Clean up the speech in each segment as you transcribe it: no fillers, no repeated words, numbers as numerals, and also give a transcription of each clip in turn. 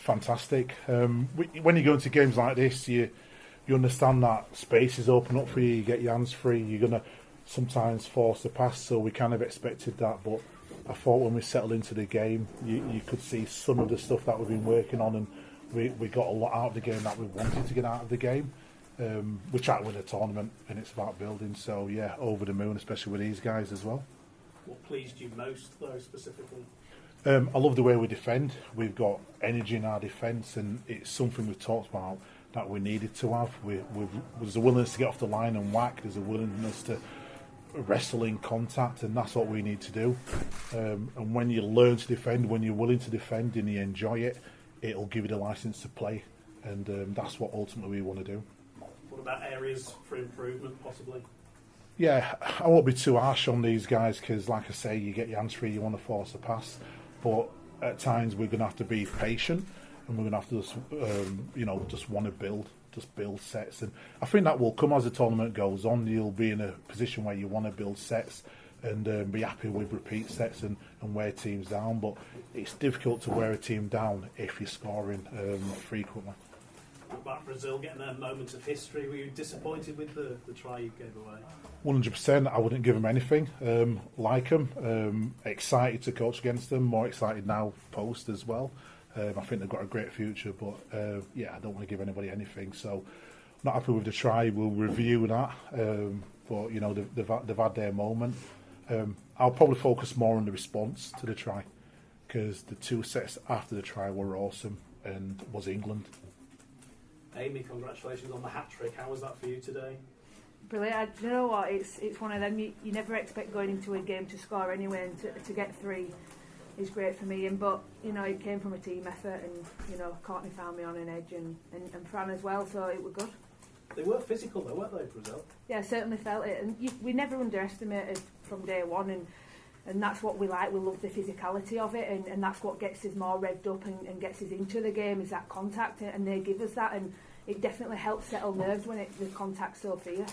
fantastic. When you go into games like this, you understand that spaces open up for you. You get your hands free. You're gonna sometimes force the pass, so we kind of expected that. But I thought when we settled into the game, you could see some of the stuff that we've been working on, and we got a lot out of the game that we wanted to get out of the game. We're trying to win a tournament, and it's about building. So yeah, over the moon, especially with these guys as well. What pleased you most, though, specifically? I love the way we defend. We've got energy in our defence, and it's something we've talked about that we needed to have. There's a willingness to get off the line and whack. There's a willingness to wrestle in contact, and that's what we need to do. And when you learn to defend, when you're willing to defend and you enjoy it, it'll give you the licence to play, and that's what ultimately we want to do. What about areas for improvement, possibly? Yeah, I won't be too harsh on these guys because, like I say, you get your hands free, you want to force a pass, but at times we're going to have to be patient, and we're going to have to just want to build sets. And I think that will come as the tournament goes on. You'll be in a position where you want to build sets and be happy with repeat sets and wear teams down. But it's difficult to wear a team down if you're scoring frequently. What about Brazil getting their moment of history? Were you disappointed with the try you gave away? 100%. I wouldn't give them anything. Like them. Excited to coach against them. More excited now post as well. I think they've got a great future, but I don't want to give anybody anything. So, not happy with the try. We'll review that. But they've had their moment. I'll probably focus more on the response to the try, because the two sets after the try were awesome, and was England. Amy, congratulations on the hat-trick. How was that for you today? Brilliant. You know what? It's one of them. You never expect going into a game to score anyway, and to get three is great for me. But it came from a team effort, and Courtney found me on an edge, and Fran as well. So it was good. They were physical, though, weren't they, Brazil? Yeah, I certainly felt it, and we never underestimated from day one, and that's what we like. We love the physicality of it, and that's what gets us more revved up and gets us into the game, is that contact, and they give us that, and it definitely helps settle nerves when the contact's so fierce.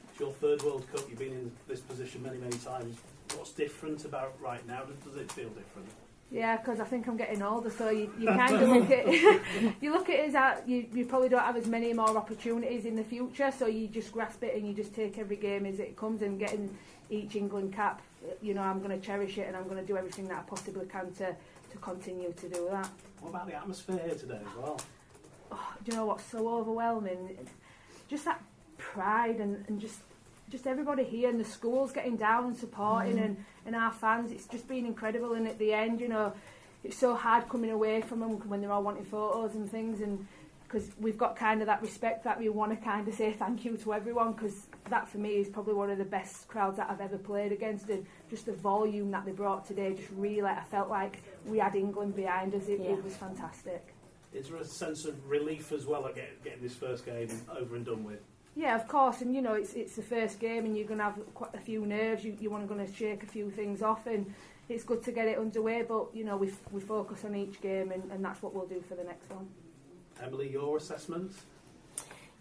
It's your third World Cup. You've been in this position many, many times. What's different about right now? Does it feel different? Yeah, because I think I'm getting older, so you kind of look at you look at it as that you probably don't have as many more opportunities in the future, so you just grasp it and you just take every game as it comes, and getting each England cap, I'm going to cherish it, and I'm going to do everything that I possibly can to continue to do that. What about the atmosphere here today as well? Oh, do you know what's so overwhelming? Just that pride and just everybody here, and the schools getting down and supporting, and our fans. It's just been incredible, and at the end, it's so hard coming away from them when they're all wanting photos and things, and because we've got kind of that respect that we want to kind of say thank you to everyone, because that for me is probably one of the best crowds that I've ever played against, and just the volume that they brought today, just really, I felt like we had England behind us. It was fantastic. Is there a sense of relief as well at getting this first game over and done with? Yeah, of course, and it's the first game, and you're going to have quite a few nerves. You want to shake a few things off, and it's good to get it underway. But we focus on each game, and that's what we'll do for the next one. Emily, your assessment?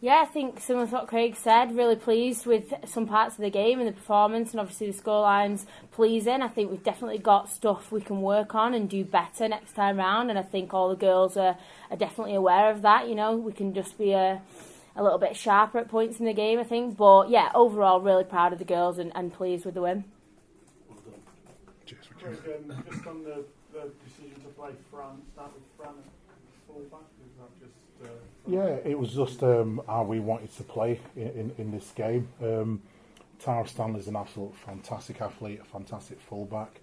Yeah, I think similar to what Craig said, really pleased with some parts of the game and the performance, and obviously the scoreline's pleasing. I think we've definitely got stuff we can work on and do better next time round, and I think all the girls are definitely aware of that. We can just be a little bit sharper at points in the game, I think. But yeah, overall, really proud of the girls and pleased with the win. Well done. Cheers. Just on the decision to play Fran, start with Fran at fullback, is that just... Yeah, it was just how we wanted to play in this game. Tara Stanley's an absolute fantastic athlete, a fantastic fullback.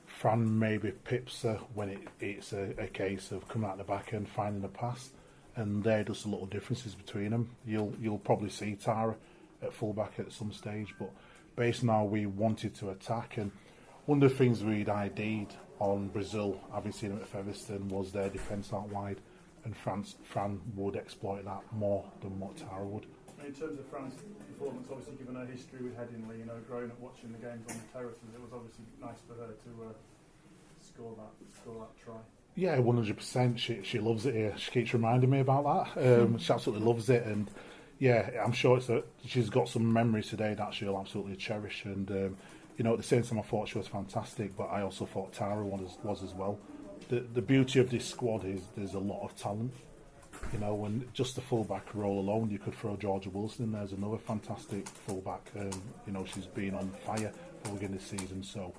Fran maybe pips her when it's a case of coming out the back and finding a pass, and they're just little differences between them. You'll probably see Tara at fullback at some stage, but based on how we wanted to attack, and one of the things we'd ID'd on Brazil, having seen them at Featherstone, was their defence out wide. And Fran would exploit that more than what Tara would. In terms of Fran's performance, obviously given her history with Headingley, growing up watching the games on the terraces, it was obviously nice for her to score that try. Yeah, 100%. She loves it here. She keeps reminding me about that. She absolutely loves it, and yeah, I'm sure she's got some memories today that she'll absolutely cherish. And at the same time, I thought she was fantastic, but I also thought Tara was as well. the beauty of this squad is there's a lot of talent. You know, and just the fullback role alone, you could throw Georgia Wilson in there as another fantastic fullback. You know, she's been on fire for the beginning of the season. So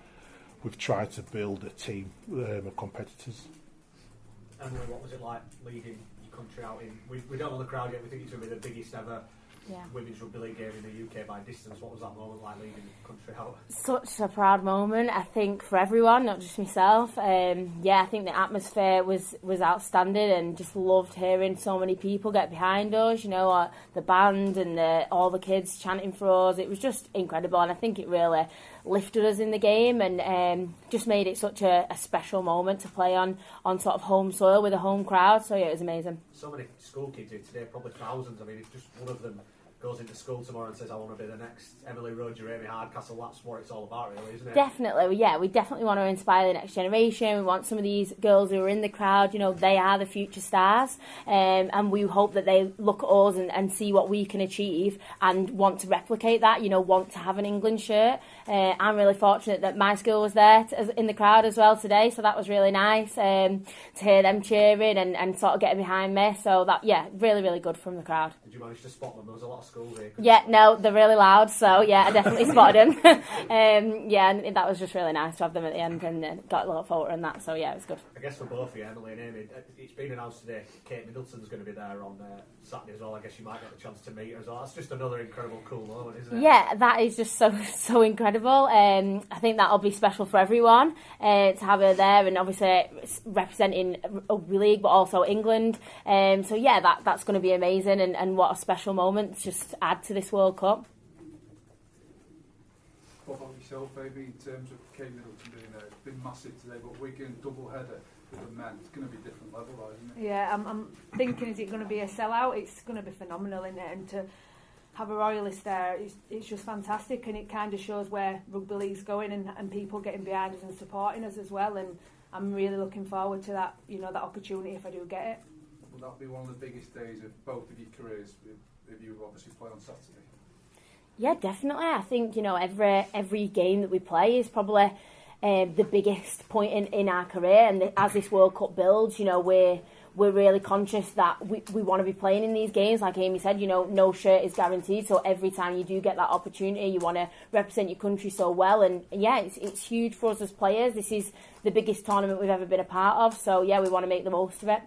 we've tried to build a team of competitors. Emily, what was it like leading your country out in? We don't know the crowd yet. We think it's going to be the biggest ever women's rugby league game in the UK by distance. What was that moment like leading the country out? Such a proud moment, I think, for everyone, not just myself. I think the atmosphere was outstanding, and just loved hearing so many people get behind us. You know, the band and all the kids chanting for us. It was just incredible, and I think it really lifted us in the game, and just made it such a special moment to play on sort of home soil with a home crowd. So yeah, it was amazing. So many school kids here today, probably thousands. I mean, if just one of them goes into school tomorrow and says, I want to be the next Emily Rudge or Amy Hardcastle, that's what it's all about, really, isn't it? Definitely, yeah. We definitely want to inspire the next generation. We want some of these girls who are in the crowd, you know, they are the future stars, and we hope that they look at us and see what we can achieve and want to replicate that, you know, want to have an England shirt. I'm really fortunate that my school was there in the crowd as well today, so that was really nice to hear them cheering and sort of getting behind me. So that, yeah, really, really good from the crowd. Did you manage to spot them? There was a lot of schools here. Yeah, no, they're really loud, so yeah, I definitely spotted them. And that was just really nice to have them at the end, and got a little photo and that, so yeah, it was good. I guess for both of you, Emily and Amy, it's been announced today Kate Middleton's going to be there on Saturday as well. I guess you might get the chance to meet her as well. That's just another incredible, cool moment, isn't it? Yeah, that is just so incredible. I think that'll be special for everyone to have her there, and obviously representing Rugby League, but also England. So yeah, that's going to be amazing, and what a special moment to just add to this World Cup. What about yourself, Amy, in terms of Kate Middleton being there? It's been massive today, but weekend double header with the men, it's going to be a different level, isn't it? Yeah, I'm thinking, is it going to be a sellout? It's going to be phenomenal, isn't it? And to have a royalist there, it's just fantastic, and it kind of shows where rugby league's going, and people getting behind us and supporting us as well. And I'm really looking forward to that, you know, that opportunity if I do get it. Will that be one of the biggest days of both of your careers if you obviously play on Saturday? Yeah, definitely. I think, you know, every game that we play is probably the biggest point in our career, and as this World Cup builds, you know, we're really conscious that we want to be playing in these games. Like Amy said, you know, no shirt is guaranteed, so every time you do get that opportunity, you want to represent your country so well. And yeah, it's huge for us as players. This is the biggest tournament we've ever been a part of, so yeah, we want to make the most of it.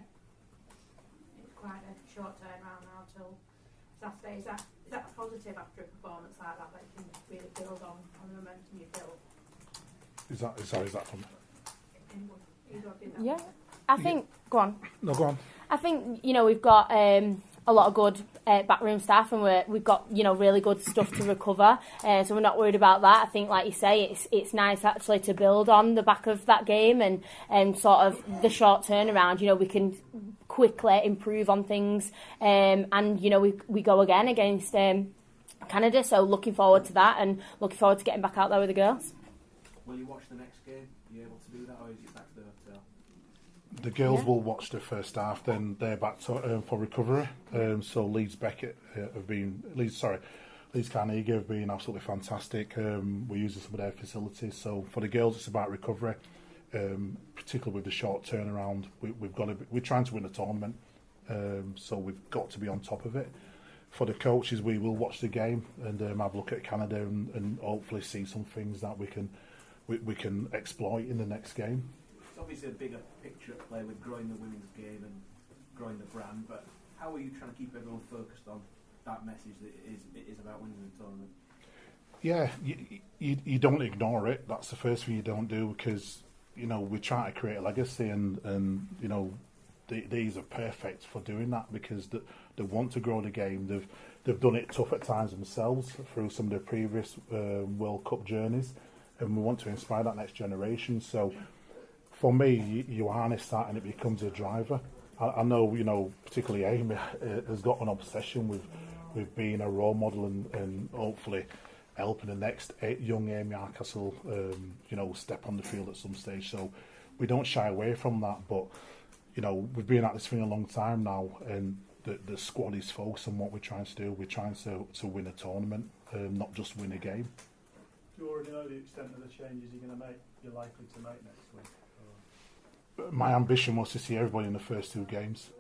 It's quite a short turnaround now till Saturday. Is that a positive after a performance like that you can really build on the momentum you built? Is that from? Yeah, I think. Go on. No, go on. I think, you know, we've got a lot of good backroom staff, and we've got, you know, really good stuff to recover. So we're not worried about that. I think, like you say, it's nice actually to build on the back of that game and sort of the short turnaround. You know, we can quickly improve on things, and you know, we go again against Canada. So looking forward to that, and looking forward to getting back out there with the girls. Will you watch the next game? Are you able to do that, or is it back to the hotel? The girls will watch the first half, then they're back to, for recovery. So Leeds Carnegie have been absolutely fantastic. We're using some of their facilities. So for the girls, it's about recovery, particularly with the short turnaround. We're trying to win a tournament, so we've got to be on top of it. For the coaches, we will watch the game and have a look at Canada and hopefully see some things that we can exploit in the next game. It's obviously a bigger picture at play with growing the women's game and growing the brand, but how are you trying to keep everyone focused on that message that it is about winning the tournament? Yeah, you don't ignore it. That's the first thing you don't do, because, you know, we're trying to create a legacy, and you know, these are perfect for doing that, because they want to grow the game. They've done it tough at times themselves through some of their previous World Cup journeys, and we want to inspire that next generation. So for me, you harness that and it becomes a driver. I know, you know, particularly Amy has got an obsession with being a role model and hopefully helping the next young Amy Hardcastle, you know, step on the field at some stage. So we don't shy away from that, but, you know, we've been at this thing a long time now, and the squad is focused on what we're trying to do. We're trying to win a tournament, not just win a game. Do you already know the extent of the changes you're likely to make next week? my ambition was to see everybody in the first 2 games.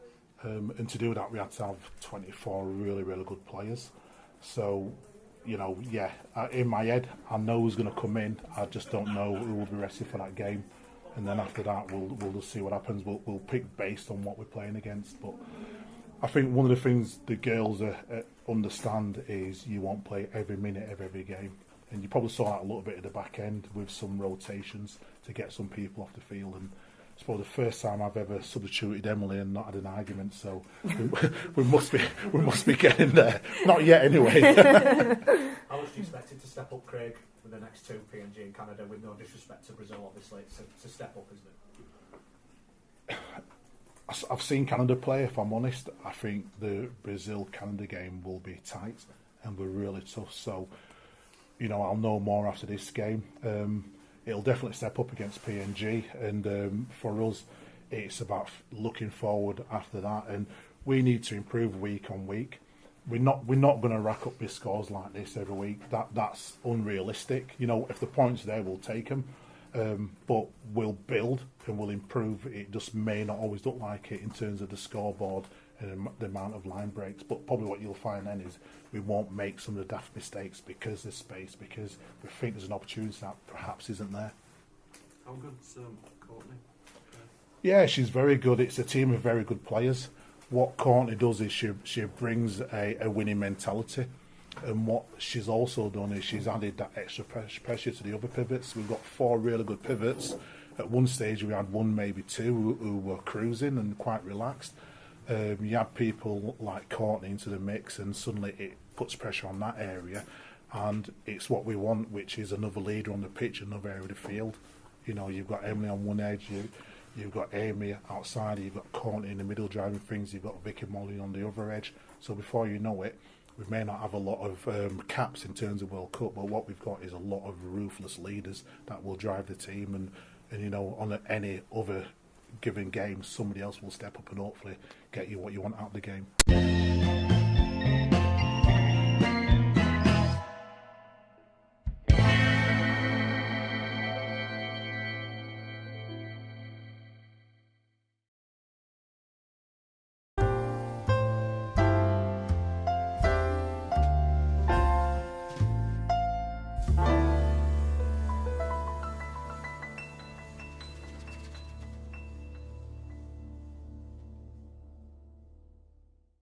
And to do that, we had to have 24 really, really good players. So, you know, yeah, in my head, I know who's going to come in. I just don't know who will be rested for that game. And then after that, we'll just see what happens. We'll pick based on what we're playing against. But I think one of the things the girls understand is you won't play every minute of every game. And you probably saw that a little bit at the back end with some rotations to get some people off the field. And it's probably the first time I've ever substituted Emily and not had an argument. So we must be getting there. Not yet, anyway. How much do you expect it to step up, Craig, with the next 2, PNG and Canada? With no disrespect to Brazil, obviously, it's a step up, isn't it? I've seen Canada play. If I'm honest, I think the Brazil-Canada game will be tight and we're really tough. So, you know, I'll know more after this game. It'll definitely step up against PNG, and for us, it's about looking forward after that. And we need to improve week on week. We're not going to rack up big scores like this every week. That's unrealistic. You know, if the points are there, we'll take them. But we'll build and we'll improve. It just may not always look like it in terms of the scoreboard and the amount of line breaks. But probably what you'll find then is we won't make some of the daft mistakes because there's space, because we think there's an opportunity that perhaps isn't there. How good's Courtney? Yeah, she's very good. It's a team of very good players. What Courtney does is she brings a winning mentality. And what she's also done is she's added that extra pressure to the other pivots. We've got 4 really good pivots. At one stage we had 1, maybe 2 who were cruising and quite relaxed. You add people like Courtney into the mix and suddenly it puts pressure on that area, and it's what we want, which is another leader on the pitch, another area of the field. You know, you've got Emily on one edge, you've got Amy outside, you've got Courtney in the middle driving things, you've got Vicky Molly on the other edge. So before you know it, we may not have a lot of caps in terms of World Cup, but what we've got is a lot of ruthless leaders that will drive the team, and you know, on any other given game, somebody else will step up and hopefully get you what you want out of the game.